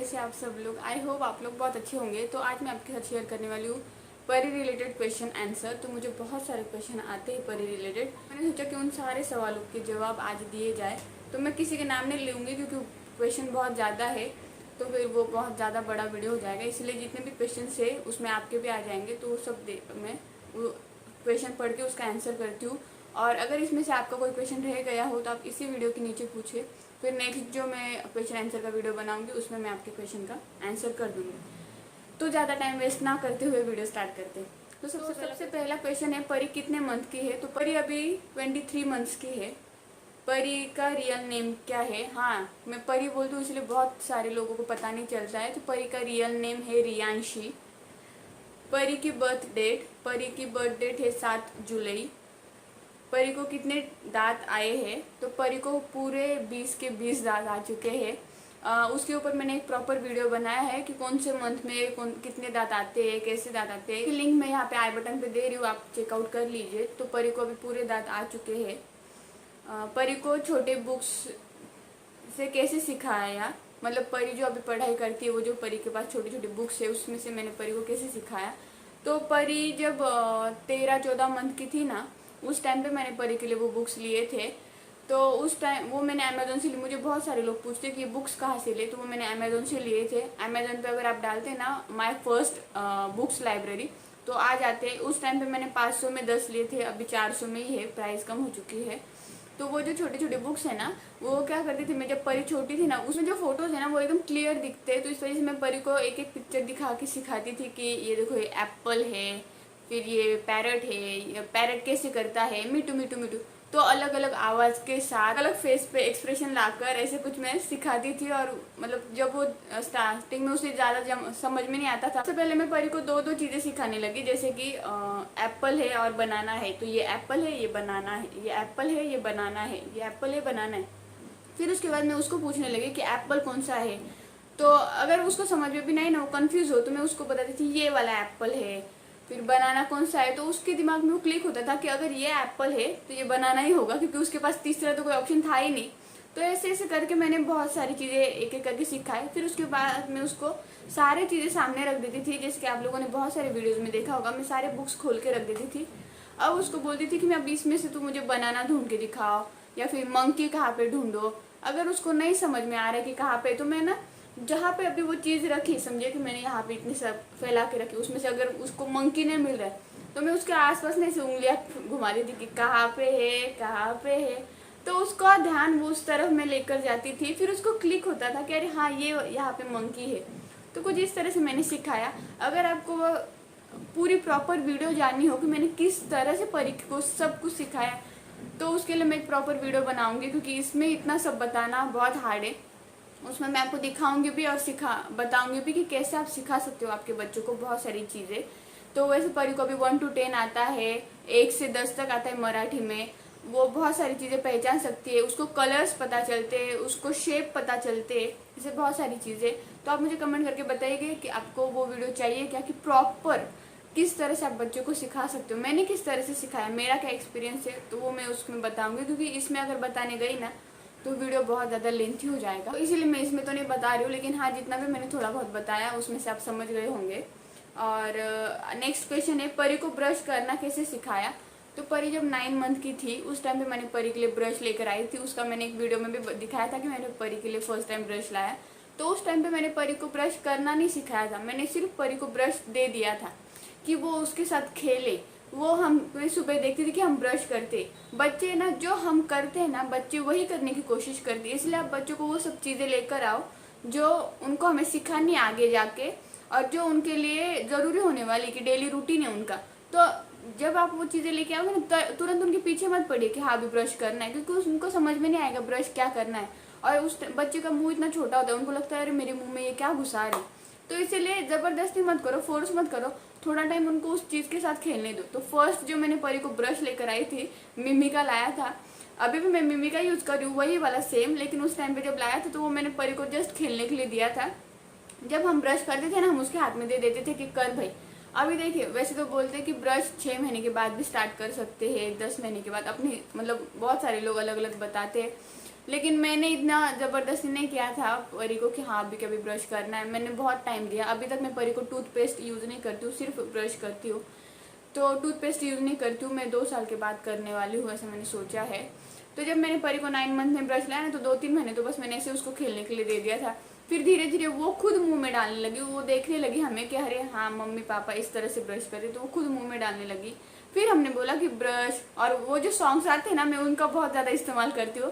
कैसे आप सब लोग। आई होप आप लोग बहुत अच्छे होंगे। तो आज मैं आपके साथ शेयर करने वाली हूँ परी रिलेटेड क्वेश्चन आंसर। तो मुझे बहुत सारे क्वेश्चन आते हैं परी रिलेटेड। मैंने सोचा कि उन सारे सवालों के जवाब आज दिए जाए। तो मैं किसी के नाम नहीं लूँगी क्योंकि क्वेश्चन बहुत ज़्यादा है, तो फिर वो बहुत ज़्यादा बड़ा वीडियो हो जाएगा। इसलिए जितने भी क्वेश्चन है उसमें आपके भी आ जाएंगे, तो वो सब मैं वो क्वेश्चन पढ़ के उसका आंसर करती हूँ। और अगर इसमें से आपका कोई क्वेश्चन रह गया हो तो आप इसी वीडियो के नीचे पूछे, फिर नेक्स्ट जो मैं क्वेश्चन आंसर का वीडियो बनाऊंगी उसमें मैं आपके क्वेश्चन का आंसर कर दूंगी। तो ज़्यादा टाइम वेस्ट ना करते हुए वीडियो स्टार्ट करते हैं। तो सबसे पहला क्वेश्चन है, परी कितने मंथ की है? तो परी अभी 23 मंथ्स की है। परी का रियल नेम क्या है? हाँ, मैं परी बोलती हूँ इसलिए बहुत सारे लोगों को पता नहीं चलता है। तो परी का रियल नेम है रियांशी। परी की बर्थ डेट है 7 जुलाई। परी को कितने दांत आए हैं? तो परी को पूरे 20 के 20 दांत आ चुके हैं। उसके ऊपर मैंने एक प्रॉपर वीडियो बनाया है कि कौन से मंथ में कितने दांत आते हैं, कैसे दांत आते हैं। लिंक मैं यहाँ पे आई बटन पे दे रही हूँ, आप चेकआउट कर लीजिए। तो परी को अभी पूरे दांत आ चुके हैं। परी को छोटे बुक्स से कैसे सिखाया, मतलब परी जो अभी पढ़ाई करती है वो जो परी के पास छोटी छोटी बुक्स है उसमें से मैंने परी को कैसे सिखाया। तो परी जब 13-14 मंथ की थी ना, उस टाइम पे मैंने परी के लिए वो बुक्स लिए थे। तो उस टाइम वो मैंने अमेज़ोन से ली। मुझे बहुत सारे लोग पूछते कि ये बुक्स कहाँ से ले, तो वो मैंने अमेज़ोन से लिए थे। अमेज़ोन पे अगर आप डालते हैं ना माई फर्स्ट बुक्स लाइब्रेरी तो आ जाते हैं। उस टाइम पे मैंने 500 में 10 लिए थे, अभी 400 में ही है, प्राइस कम हो चुकी है। तो वो जो छोटे छोटे बुक्स है ना, वो क्या करती थी मैं जब परी छोटी थी ना, उसमें जो फोटोज है ना वो एकदम क्लियर दिखते हैं। तो इस वजह से मैं परी को एक एक पिक्चर दिखा के सिखाती थी कि ये देखो ये एप्पल है, फिर ये पैरट है, ये पैरट कैसे करता है, मिटू मिटू मिटू। तो अलग अलग आवाज़ के साथ अलग फेस पे एक्सप्रेशन लाकर ऐसे कुछ मैं सिखाती थी। और मतलब जब वो स्टार्टिंग में उसे ज़्यादा समझ में नहीं आता था, सबसे पहले मैं परी को दो दो चीज़ें सिखाने लगी, जैसे कि एप्पल है और बनाना है। तो ये एप्पल है, ये बनाना है, ये एप्पल है, ये बनाना है, ये एप्पल है, बनाना है। फिर उसके बाद मैं उसको पूछने लगी कि एप्पल कौन सा है। तो अगर उसको समझ में भी नहीं ना, वो कंफ्यूज हो, तो मैं उसको बताती थी ये वाला एप्पल है। फिर बनाना कौन सा है, तो उसके दिमाग में वो क्लिक होता था कि अगर ये एप्पल है तो ये बनाना ही होगा, क्योंकि उसके पास तीसरा तो कोई ऑप्शन था ही नहीं। तो ऐसे ऐसे करके मैंने बहुत सारी चीज़ें एक एक करके सिखाई। फिर उसके बाद मैं उसको सारी चीज़ें सामने रख देती थी, जैसे कि आप लोगों ने बहुत सारे वीडियोज़ में देखा होगा, मैं सारे बुक्स खोल के रख देती थी। अब उसको बोलती थी कि मैं अब इसमें से तू मुझे बनाना ढूंढ के दिखाओ, या फिर मंकी कहाँ पे ढूंढो। अगर उसको नहीं समझ में आ रहा है कि कहाँ पे, तो मैं ना जहाँ पे अभी वो चीज़ रखी, समझिए कि मैंने यहाँ पे इतनी सब फैला के रखी, उसमें से अगर उसको मंकी नहीं मिल रहा है तो मैं उसके आसपास नहीं से उंगलियाँ घुमा देती कि कहाँ पे है, कहाँ पे है। तो उसका ध्यान वो उस तरफ मैं लेकर जाती थी। फिर उसको क्लिक होता था कि अरे हाँ ये यहाँ पे मंकी है। तो कुछ इस तरह से मैंने सिखाया। अगर आपको वो पूरी प्रॉपर वीडियो जाननी हो कि मैंने किस तरह से परी को सब कुछ सिखाया, तो उसके लिए मैं एक प्रॉपर वीडियो बनाऊंगी, क्योंकि इसमें इतना सब बताना बहुत हार्ड है। उसमें मैं आपको दिखाऊंगी भी और बताऊंगी भी कि कैसे आप सिखा सकते हो आपके बच्चों को बहुत सारी चीज़ें। तो वैसे परी को अभी 1 to 10 आता है, 1 से 10 तक आता है मराठी में। वो बहुत सारी चीज़ें पहचान सकती है, उसको कलर्स पता चलते हैं, उसको शेप पता चलते हैं, जैसे बहुत सारी चीज़ें। तो आप मुझे कमेंट करके बताइए कि आपको वो वीडियो चाहिए क्या, कि प्रॉपर किस तरह से आप बच्चों को सिखा सकते हो, मैंने किस तरह से सिखाया, मेरा क्या एक्सपीरियंस है, तो वो मैं उसमें बताऊंगी। क्योंकि इसमें अगर बताने गई ना तो वीडियो बहुत ज़्यादा लेंथी हो जाएगा, तो इसीलिए मैं इसमें तो नहीं बता रही हूँ। लेकिन हाँ, जितना भी मैंने थोड़ा बहुत बताया उसमें से आप समझ गए होंगे। और नेक्स्ट क्वेश्चन है, परी को ब्रश करना कैसे सिखाया। तो परी जब 9 मंथ की थी उस टाइम पे मैंने परी के लिए ब्रश लेकर आई थी। उसका मैंने एक वीडियो में भी दिखाया था कि मैंने परी के लिए फर्स्ट टाइम ब्रश लाया। तो उस टाइम पे मैंने परी को ब्रश करना नहीं सिखाया था, मैंने सिर्फ परी को ब्रश दे दिया था कि वो उसके साथ खेले। वो हम सुबह देखती थी कि हम ब्रश करते, बच्चे ना जो हम करते हैं ना बच्चे वही करने की कोशिश करते हैं। इसलिए आप बच्चों को वो सब चीज़ें लेकर आओ जो उनको हमें सिखानी आगे जाके, और जो उनके लिए ज़रूरी होने वाली कि डेली रूटीन है उनका। तो जब आप वो चीज़ें लेके आओगे ना तुरंत उनके पीछे मत पड़िए कि हाँ अभी ब्रश करना है, क्योंकि उनको समझ में नहीं आएगा ब्रश क्या करना है। और उस बच्चे का मुंह इतना छोटा होता है, उनको लगता है अरे मेरे मुंह में ये क्या घुसा रही। तो इसीलिए ज़बरदस्ती मत करो, फोर्स मत करो, थोड़ा टाइम उनको उस चीज़ के साथ खेलने दो। तो फर्स्ट जो मैंने परी को ब्रश लेकर आई थी, मिमी का लाया था। अभी भी मैं मिमी का यूज़ कर रही हूँ, वही वाला सेम। लेकिन उस टाइम पे जब लाया था तो वो मैंने परी को जस्ट खेलने के लिए दिया था। जब हम ब्रश करते थे ना हम उसके हाथ में दे देते थे कि कर भाई। अभी देखिए, वैसे तो बोलते हैं कि ब्रश 6 महीने के बाद भी स्टार्ट कर सकते हैं, 10 महीने के बाद, अपनी मतलब बहुत सारे लोग अलग अलग बताते हैं। लेकिन मैंने इतना ज़बरदस्ती नहीं किया था परी को कि हाँ अभी कभी ब्रश करना है। मैंने बहुत टाइम दिया। अभी तक मैं परी को टूथपेस्ट यूज़ नहीं करती हूँ, सिर्फ ब्रश करती हूँ। तो टूथपेस्ट यूज़ नहीं करती हूँ मैं, 2 साल के बाद करने वाली हूँ, ऐसा मैंने सोचा है। तो जब मैंने परी को 9 मंथ में ब्रश लाया ना, तो 2-3 महीने तो बस मैंने ऐसे उसको खेलने के लिए दे दिया था। फिर धीरे धीरे वो खुद मुंह में डालने लगी, वो देखने लगी हमें कि अरे हाँ मम्मी पापा इस तरह से ब्रश करे, तो वो खुद मुंह में डालने लगी। फिर हमने बोला कि ब्रश, और वो जो सॉन्ग्स आते हैं ना, मैं उनका बहुत ज़्यादा इस्तेमाल करती हूँ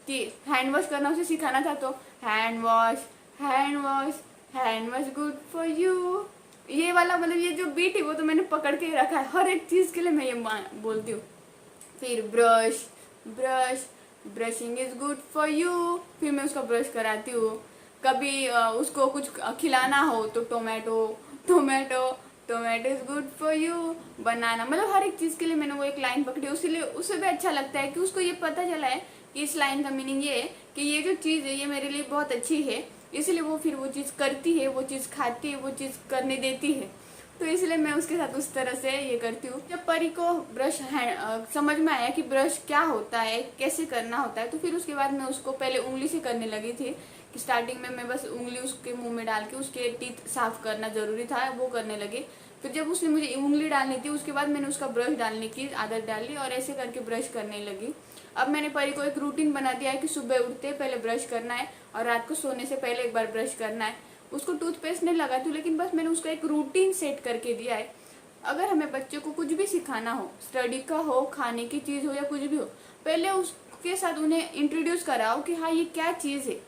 कि हैंड वॉश करना उसे सिखाना था, तो hand wash, hand wash, hand wash good for you, ये वाला मतलब ये जो बीट है वो तो मैंने पकड़ के रखा है, हर एक चीज़ के लिए मैं ये बोलती हूँ। फिर brush, brush, brushing is good for you, फिर मैं उसका ब्रश कराती हूँ। कभी उसको कुछ खिलाना हो तो tomato, tomato, tomato is good for you, banana, मतलब हर एक चीज़ के लिए मैंने वो एक लाइन पकड़ी। उसीलिए उसे भी अच्छा लगता है कि उसको ये पता चला है कि इस लाइन का मीनिंग ये है कि ये जो चीज़ है ये मेरे लिए बहुत अच्छी है, इसलिए वो फिर वो चीज़ करती है, वो चीज़ खाती है, वो चीज़ करने देती है। तो इसलिए मैं उसके साथ उस तरह से ये करती हूँ। जब परी को ब्रश समझ में आया कि ब्रश क्या होता है, कैसे करना होता है, तो फिर उसके बाद मैं उसको पहले उंगली से करने लगी थी कि स्टार्टिंग में मैं बस उंगली उसके मुंह में डाल के उसके टीथ साफ करना ज़रूरी था, वो करने लगी। फिर जब उसने मुझे उंगली डालनी थी, उसके बाद मैंने उसका ब्रश डालने की आदत डाली और ऐसे करके ब्रश करने लगी। अब मैंने परी को एक रूटीन बना दिया है कि सुबह उठते पहले ब्रश करना है और रात को सोने से पहले एक बार ब्रश करना है। उसको टूथपेस्ट नहीं लगाती हूँ, लेकिन बस मैंने उसका एक रूटीन सेट करके दिया है। अगर हमें बच्चे को कुछ भी सिखाना हो, स्टडी का हो, खाने की चीज़ हो या कुछ भी हो, पहले उसके साथ उन्हें इंट्रोड्यूस कराओ कि हाँ ये क्या चीज़ है,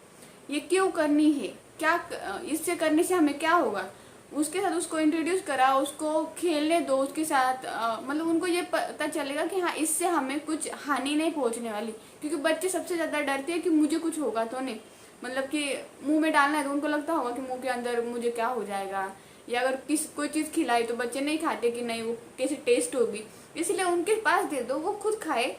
ये क्यों करनी है, क्या इससे करने से हमें क्या होगा। उसके साथ उसको इंट्रोड्यूस करा, उसको खेलने दो उसके साथ, मतलब उनको ये पता चलेगा कि हाँ इससे हमें कुछ हानि नहीं पहुंचने वाली। क्योंकि बच्चे सबसे ज़्यादा डरते हैं कि मुझे कुछ होगा तो नहीं, मतलब कि मुंह में डालना है तो उनको लगता होगा कि मुंह के अंदर मुझे क्या हो जाएगा, या अगर कोई चीज़ खिलाई तो बच्चे नहीं खाते कि नहीं वो कैसे टेस्ट होगी, इसलिए उनके पास दे दो, वो खुद खाए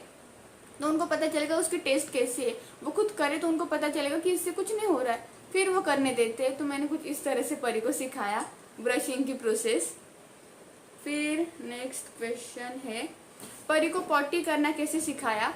तो उनको पता चलेगा उसकी टेस्ट कैसी है, वो खुद करे तो उनको पता चलेगा कि इससे कुछ नहीं हो रहा है, फिर वो करने देते हैं। तो मैंने कुछ इस तरह से परी को सिखाया ब्रशिंग की प्रोसेस। फिर नेक्स्ट क्वेश्चन है, परी को पॉटी करना कैसे सिखाया।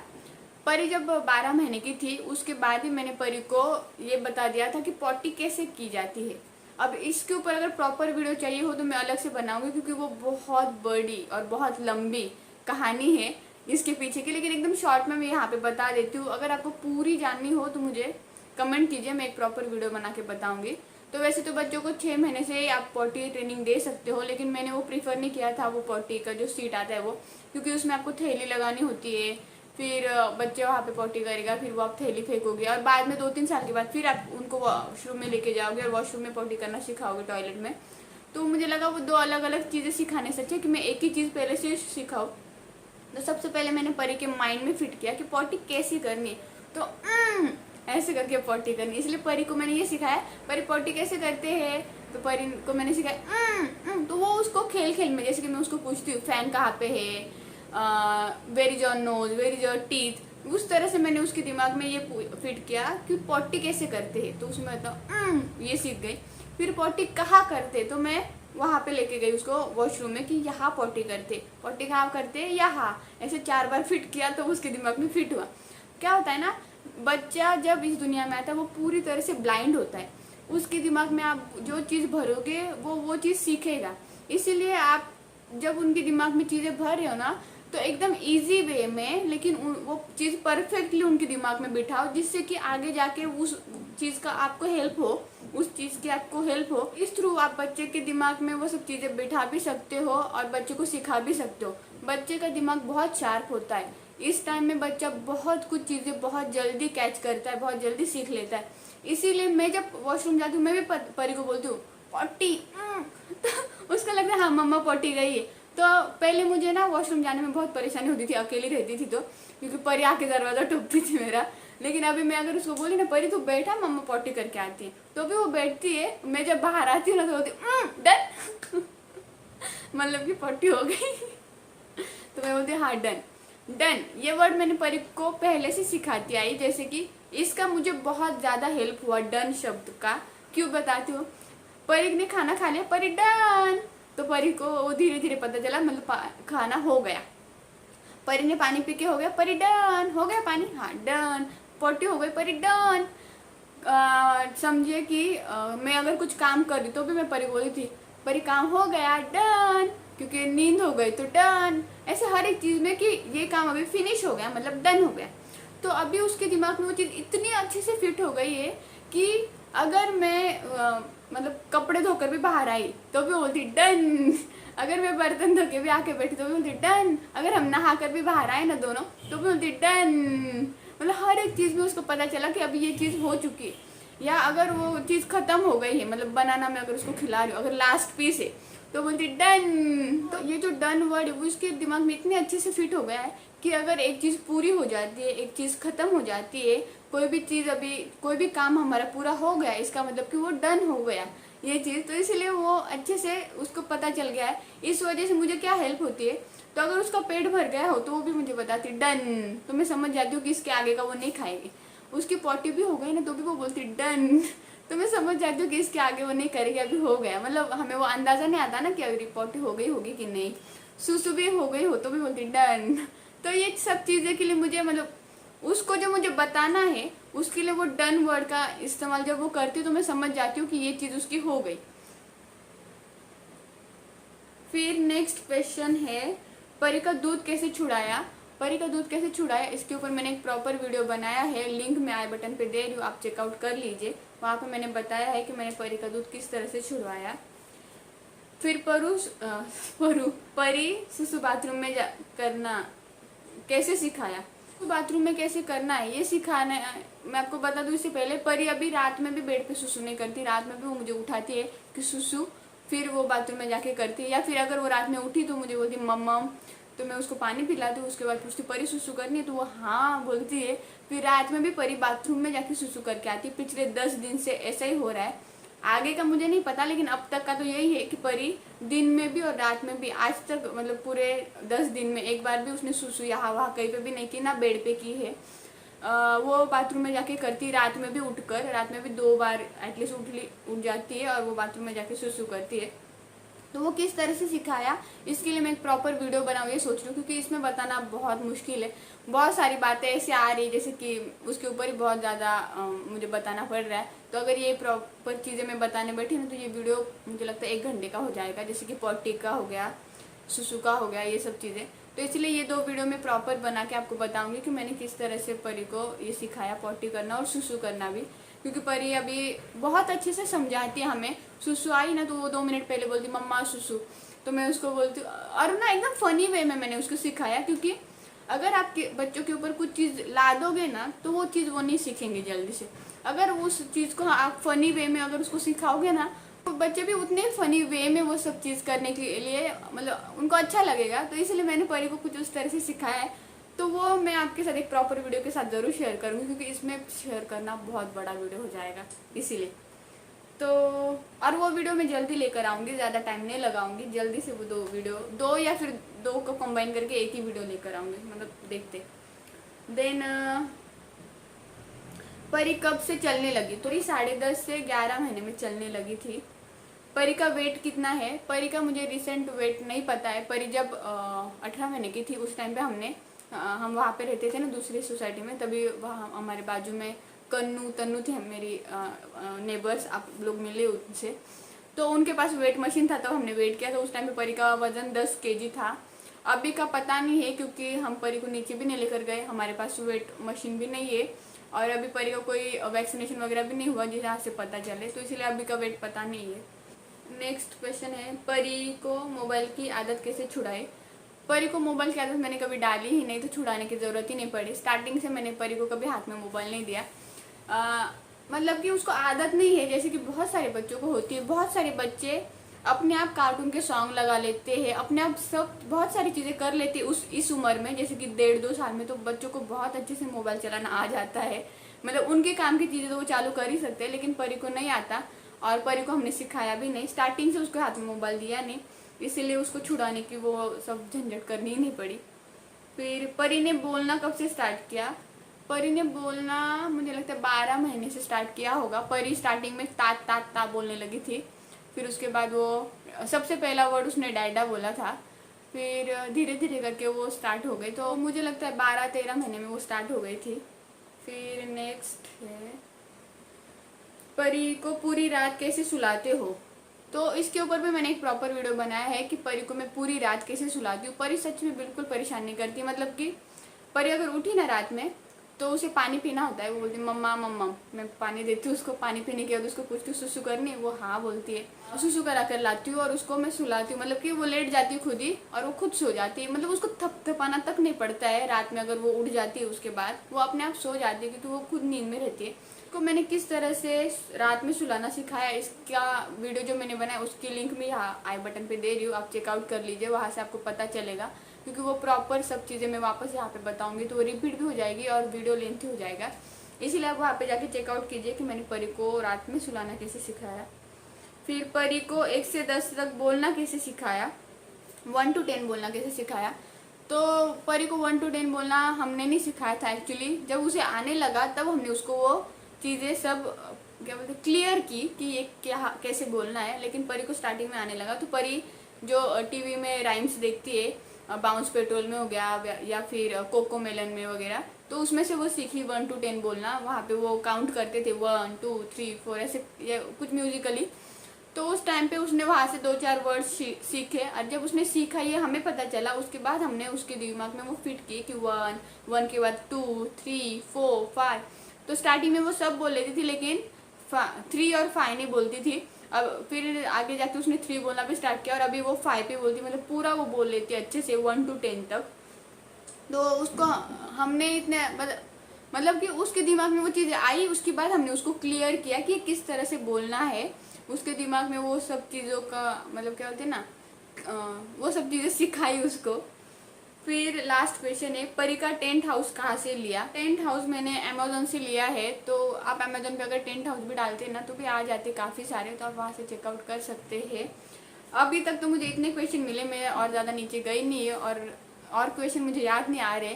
परी जब 12 महीने की थी उसके बाद ही मैंने परी को ये बता दिया था कि पॉटी कैसे की जाती है। अब इसके ऊपर अगर प्रॉपर वीडियो चाहिए हो तो मैं अलग से बनाऊंगी, क्योंकि वो बहुत बड़ी और बहुत लंबी कहानी है इसके पीछे की, लेकिन एकदम शॉर्ट में मैं यहाँ पे बता देती हूँ। अगर आपको पूरी जाननी हो तो मुझे कमेंट कीजिए, मैं एक प्रॉपर वीडियो बना के बताऊँगी। तो वैसे तो बच्चों को 6 महीने से आप पॉटी ट्रेनिंग दे सकते हो, लेकिन मैंने वो प्रीफर नहीं किया था, वो पॉटी का जो सीट आता है वो, क्योंकि उसमें आपको थैली लगानी होती है, फिर बच्चे वहाँ पे पॉटी करेगा, फिर वो आप थैली फेंकोगे और बाद में 2-3 साल के बाद फिर आप उनको वॉशरूम में लेके जाओगे और वॉशरूम में पॉटी करना सिखाओगे टॉयलेट में। तो मुझे लगा वो 2 अलग अलग चीज़ें सिखाने से अच्छा कि मैं एक ही चीज़ पहले से सिखाऊँ। तो सबसे पहले मैंने परी के माइंड में फिट किया कि पॉटी कैसी करनी है, तो ऐसे करके पॉटी करनी, इसलिए परी को मैंने ये सिखाया। परी पॉटी कैसे करते हैं तो परी को मैंने सिखाया तो वो उसको खेल खेल में, जैसे कि मैं उसको पूछती हूँ फैन कहाँ पे है, where is your nose, where is your teeth, उस तरह से मैंने उसके दिमाग में ये फिट किया कि पॉटी कैसे करते हैं। तो उसमें मतलब ये सीख गई। फिर पॉटी कहाँ करते, तो मैं वहाँ पे लेके गई उसको वॉशरूम में कि यहाँ पॉटी करते, पॉटी कहाँ करते यहाँ, ऐसे 4 बार फिट किया तो उसके दिमाग में फिट हुआ। क्या होता है ना, बच्चा जब इस दुनिया में आता है वो पूरी तरह से ब्लाइंड होता है, उसके दिमाग में आप जो चीज़ भरोगे वो चीज़ सीखेगा। इसीलिए आप जब उनके दिमाग में चीज़ें भर रहे हो ना, तो एकदम इजी वे में, लेकिन वो चीज़ परफेक्टली उनके दिमाग में बिठाओ, जिससे कि आगे जाके उस चीज़ का आपको हेल्प हो, उस चीज़ की आपको हेल्प हो। इस थ्रू आप बच्चे के दिमाग में वो सब चीज़ें बिठा भी सकते हो और बच्चे को सिखा भी सकते हो। बच्चे का दिमाग बहुत शार्प होता है, इस टाइम में बच्चा बहुत कुछ चीज़ें बहुत जल्दी कैच करता है, बहुत जल्दी सीख लेता है। इसीलिए मैं जब वॉशरूम जाती हूँ मैं भी परी को बोलती हूँ पॉटी, तो उसका लगता है हाँ मम्मा पॉटी गई है। तो पहले मुझे ना वॉशरूम जाने में बहुत परेशानी होती थी, अकेली रहती थी तो, क्योंकि परी आके दरवाज़ा ठोकती थी मेरा। लेकिन अभी मैं अगर उसको बोली ना परी तो बैठा मम्मा पॉटी करके आती है, तो भी वो बैठती है। मैं जब बाहर आती हूँ ना तो बोलती डन मतलब कि पॉटी हो गई तो मैं बोलती हाँ डन। डन ये वर्ड मैंने परी को पहले से सिखाती आई, जैसे कि इसका मुझे बहुत ज़्यादा हेल्प हुआ डन शब्द का। क्यों बताती हूँ, परी ने खाना खा लिया, परी डन, तो परी को वो धीरे धीरे पता चला, मतलब खाना हो गया। परी ने पानी पी के हो गया, परी डन हो गया पानी, हाँ डन। पोटी हो गई, परी डन। समझिए कि मैं अगर कुछ काम कर रही तो भी मैं परी बोली थी परी काम हो गया डन, क्योंकि नींद हो गई तो डन। ऐसे हर एक चीज़ में कि ये काम अभी फिनिश हो गया मतलब डन हो गया। तो अभी उसके दिमाग में वो चीज़ इतनी अच्छे से फिट हो गई है कि अगर मैं मतलब कपड़े धोकर भी बाहर आई तो भी बोलती डन, अगर मैं बर्तन धो के भी आके बैठी तो भी बोलती डन, अगर हम नहा कर भी बाहर आए ना दोनों तो भी बोलती डन। मतलब हर एक चीज़ में उसको पता चला कि अभी ये चीज़ हो चुकी है, या अगर वो चीज़ ख़त्म हो गई है, मतलब बनाना मैं अगर उसको खिला रही हूँ, अगर लास्ट पीस है तो बोलती डन। तो ये जो डन वर्ड है वो उसके दिमाग में इतने अच्छे से फिट हो गया है कि अगर एक चीज़ पूरी हो जाती है, एक चीज़ ख़त्म हो जाती है, कोई भी चीज़ अभी कोई भी काम हमारा पूरा हो गया, इसका मतलब कि वो डन हो गया ये चीज़। तो इसलिए वो अच्छे से उसको पता चल गया है। इस वजह से मुझे क्या हेल्प होती है, तो अगर उसका पेट भर गया हो तो वो भी मुझे बताती डन, तो मैं समझ जाती हूँ कि इसके आगे का वो नहीं खाएगी। उसकी पॉटी भी हो गई ना तो भी वो बोलती डन, तो मैं समझ जाती हूँ कि इसके आगे वो नहीं करेगी, अभी हो गया। मतलब हमें वो अंदाज़ा नहीं आता ना कि अगर पॉटी हो गई होगी कि नहीं। सुसु भी हो गई हो तो भी बोलती डन। तो ये सब चीज़ें के लिए मुझे मतलब उसको जो मुझे बताना है उसके लिए वो डन वर्ड का इस्तेमाल जब वो करती हूँ तो मैं समझ जाती हूँ कि ये चीज़ उसकी हो गई। फिर नेक्स्ट क्वेश्चन है परी का दूध कैसे छुड़ाया। परी का दूध कैसे छुड़ाया इसके ऊपर मैंने एक प्रॉपर वीडियो बनाया है, लिंक मैं आई बटन पे दे रही हूँ, आप चेकआउट कर लीजिए। वहाँ पे मैंने बताया है कि मैंने परी का दूध किस तरह से छुड़वाया। फिर परी सुसु बाथरूम में करना कैसे सिखाया। बाथरूम में कैसे करना है ये सिखाना है। मैं आपको बता दूं इससे पहले परी अभी रात में भी बेड पे सुसु नहीं करती, रात में भी वो मुझे उठाती है कि सुसु, फिर वो बाथरूम में जाके करती है। या फिर अगर वो रात में उठी तो मुझे बोलती मम्मा, तो मैं उसको पानी पिलाती हूँ, उसके बाद पूछती परी सुसु करनी है तो वो हाँ बोलती है। फिर रात में भी परी बाथरूम में जाके सुसु करके आती है। पिछले 10 दिन से ऐसा ही हो रहा है, आगे का मुझे नहीं पता, लेकिन अब तक का तो यही है कि परी दिन में भी और रात में भी आज तक मतलब पूरे 10 दिन में एक बार भी उसने सुसु यहाँ वहाँ कहीं पे भी नहीं की, ना बेड पे की है। वो बाथरूम में जाके करती, रात में भी उठकर, रात में भी 2 बार एटलीस्ट उठ जाती है और वो बाथरूम में जाके सुसु करती है। तो वो किस तरह से सिखाया इसके लिए मैं एक प्रॉपर वीडियो बनाऊँ ये सोच रही हूँ, क्योंकि इसमें बताना बहुत मुश्किल है। बहुत सारी बातें ऐसे आ रही जैसे कि उसके ऊपर ही बहुत ज़्यादा मुझे बताना पड़ रहा है। तो अगर ये प्रॉपर चीज़ें मैं बताने बैठी ना तो ये वीडियो मुझे लगता है 1 घंटे का हो जाएगा, जैसे कि पॉटी का हो गया, सुसु का हो गया, ये सब चीज़ें। तो इसलिए ये 2 वीडियो में प्रॉपर बना के आपको बताऊंगी कि मैंने किस तरह से परी को ये सिखाया, पॉटी करना और सुसु करना भी। क्योंकि परी अभी बहुत अच्छे से समझाती है हमें। सुसु आई ना तो वो 2 मिनट पहले बोलती मम्मा सुसु, तो मैं उसको बोलती हूँ, और ना एकदम फनी वे में मैंने उसको सिखाया। क्योंकि अगर आपके बच्चों के ऊपर कुछ चीज़ ला दोगे ना तो वो चीज़ वो नहीं सीखेंगे जल्दी से। अगर उस चीज़ को आप फनी वे में अगर उसको सिखाओगे ना तो बच्चे भी उतने फनी वे में वो सब चीज़ करने के लिए मतलब उनको अच्छा लगेगा। तो इसलिए मैंने परी को कुछ उस तरह से सिखाया है। तो वो मैं आपके साथ एक प्रॉपर वीडियो के साथ ज़रूर शेयर करूँगी, क्योंकि इसमें शेयर करना बहुत बड़ा वीडियो हो जाएगा इसीलिए। तो और वो वीडियो मैं जल्दी लेकर आऊँगी, ज़्यादा टाइम नहीं लगाऊंगी, जल्दी से वो 2 वीडियो 2 या फिर 2 को कंबाइन करके एक ही वीडियो लेकर आऊँगी, मतलब देखते। देन परी कब से चलने लगी, तो 10.5 से 11 महीने में चलने लगी थी। परी का वेट कितना है, परी का मुझे रिसेंट वेट नहीं पता है। परी जब 18 महीने की थी उस टाइम पे हम वहाँ पे रहते थे ना दूसरी सोसाइटी में, तभी वहाँ हमारे बाजू में तन्नू थी मेरी नेबर्स, आप लोग मिले उनसे, तो उनके पास वेट मशीन था। तो हमने वेट किया, तो उस टाइम पे परी का वजन 10 kg था। अभी का पता नहीं है क्योंकि हम परी को नीचे भी नहीं लेकर गए, हमारे पास वेट मशीन भी नहीं है और अभी परी का कोई वैक्सीनेशन वगैरह भी नहीं हुआ जहाँ से पता चले, तो इसलिए अभी का वेट पता नहीं है। नेक्स्ट क्वेश्चन है परी को मोबाइल की आदत कैसे छुड़ाए। परी को मोबाइल की आदत मैंने कभी डाली ही नहीं, तो छुड़ाने की ज़रूरत ही नहीं पड़ी। स्टार्टिंग से मैंने परी को कभी हाथ में मोबाइल नहीं दिया। मतलब कि उसको आदत नहीं है, जैसे कि बहुत सारे बच्चों को होती है। बहुत सारे बच्चे अपने आप कार्टून के सॉन्ग लगा लेते हैं, अपने आप सब बहुत सारी चीज़ें कर लेते हैं इस उम्र में, जैसे कि 1.5-2 साल में तो बच्चों को बहुत अच्छे से मोबाइल चलाना आ जाता है। मतलब उनके काम की चीज़ें तो वो चालू कर ही सकते हैं, लेकिन परी को नहीं आता और परी को हमने सिखाया भी नहीं। स्टार्टिंग से उसको हाथ में मोबाइल दिया नहीं, इसीलिए उसको छुड़ाने की वो सब झंझट करनी ही नहीं पड़ी। फिर परी ने बोलना कब से स्टार्ट किया। परी ने बोलना मुझे लगता है 12 महीने से स्टार्ट किया होगा। परी स्टार्टिंग में ता ता ता बोलने लगी थी, फिर उसके बाद वो सबसे पहला वर्ड उसने डैडा बोला था, फिर धीरे धीरे करके वो स्टार्ट हो गई। तो मुझे लगता है 12-13 महीने में वो स्टार्ट हो गई थी। फिर नेक्स्ट है, परी को पूरी रात कैसे सुलाते हो। तो इसके ऊपर भी मैंने एक प्रॉपर वीडियो बनाया है कि परी को मैं पूरी रात कैसे सुलाती हूँ। परी सच में बिल्कुल परेशान नहीं करती, मतलब कि परी अगर उठी ना रात में तो उसे पानी पीना होता है, वो बोलती मम्मा मम्मा, मैं पानी देती हूँ उसको। पानी पीने के बाद उसको पूछती हूँ सुसु करनी, वो हाँ बोलती है। सुसु करा कर लाती हूँ और उसको मैं सुलाती हूँ, मतलब कि वो लेट जाती है खुद ही और वो खुद सो जाती है। मतलब उसको थपथपाना तक नहीं पड़ता है रात में। अगर वो उठ जाती है उसके बाद वो अपने आप सो जाती है, क्योंकि वो खुद नींद में रहती है। को मैंने किस तरह से रात में सुलाना सिखाया, इसका वीडियो जो मैंने बनाया उसकी लिंक मैं यहाँ आई बटन पे दे रही हूँ, आप चेकआउट कर लीजिए, वहाँ से आपको पता चलेगा। क्योंकि वो प्रॉपर सब चीज़ें मैं वापस यहाँ पे बताऊंगी तो वो रिपीट भी हो जाएगी और वीडियो लेंथी हो जाएगा। इसीलिए आप वहाँ पे जाके चेकआउट कीजिए कि मैंने परी को रात में सुलाना कैसे सिखाया। फिर परी को 1 से 10 तक बोलना कैसे सिखाया, 1 to 10 बोलना कैसे सिखाया। तो परी को 1 to 10 बोलना हमने नहीं सिखाया था एक्चुअली, जब उसे आने लगा तब हमने उसको वो चीज़ें सब क्या बोलते क्लियर की कि ये क्या कैसे बोलना है। लेकिन परी को स्टार्टिंग में आने लगा। तो परी जो टीवी में राइम्स देखती है, बाउंस पेट्रोल में हो गया या फिर कोको मेलन में वगैरह, तो उसमें से वो सीखी 1 to 10 बोलना। वहाँ पे वो काउंट करते थे 1 2 3 4 ऐसे कुछ म्यूजिकली। तो उस टाइम पे उसने वहाँ से 2-4 वर्ड सीखे, और जब उसने सीखा ये हमें पता चला, उसके बाद हमने उसके दिमाग में वो फिट किए कि 1 के बाद 2 3 4 5। तो स्टार्टिंग में वो सब बोल लेती थी लेकिन 3 और 5 नहीं बोलती थी। अब फिर आगे जाके उसने 3 बोलना भी स्टार्ट किया और अभी वो 5 पे बोलती, मतलब पूरा वो बोल लेती है अच्छे से 1 to 10 तक। तो उसको हमने इतने मतलब कि उसके दिमाग में वो चीज़ें आई, उसके बाद हमने उसको क्लियर किया कि किस तरह से बोलना है। उसके दिमाग में वो सब चीज़ों का मतलब क्या होते हैं ना, वो सब चीज़ें सिखाई उसको। फिर लास्ट क्वेश्चन है, परी का टेंट हाउस कहाँ से लिया। टेंट हाउस मैंने अमेजोन से लिया है। तो आप अमेजोन पे अगर टेंट हाउस भी डालते हैं ना तो भी आ जाते काफ़ी सारे, तो आप वहाँ से चेकआउट कर सकते हैं। अभी तक तो मुझे इतने क्वेश्चन मिले, मैं और ज़्यादा नीचे गई नहीं है और क्वेश्चन मुझे याद नहीं आ रहे।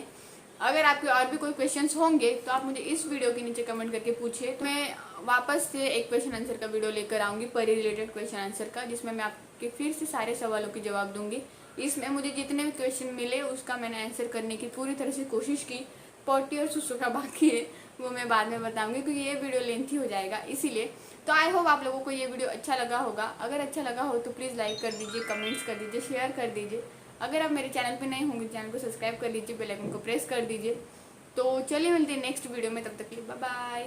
अगर आपके और भी कोई क्वेश्चंस होंगे तो आप मुझे इस वीडियो के नीचे कमेंट करके पूछिए, तो मैं वापस से एक क्वेश्चन आंसर का वीडियो लेकर आऊँगी, परी रिलेटेड क्वेश्चन आंसर का, जिसमें मैं आपके फिर से सारे सवालों के जवाब दूंगी। इसमें मुझे जितने भी क्वेश्चन मिले उसका मैंने आंसर करने की पूरी तरह से कोशिश की। पोटी और सुसु का बाकी है वो मैं बाद में बताऊंगी, क्योंकि ये वीडियो लेंथी हो जाएगा इसीलिए। तो आई होप आप लोगों को ये वीडियो अच्छा लगा होगा। अगर अच्छा लगा हो तो प्लीज़ लाइक कर दीजिए, कमेंट्स कर दीजिए, शेयर कर दीजिए। अगर आप मेरे चैनल पे नए होंगे चैनल को सब्सक्राइब कर लीजिए, बेल आइकन को प्रेस कर दीजिए। तो चलिए मिलते हैं नेक्स्ट वीडियो में, तब तक के लिए बाय बाय।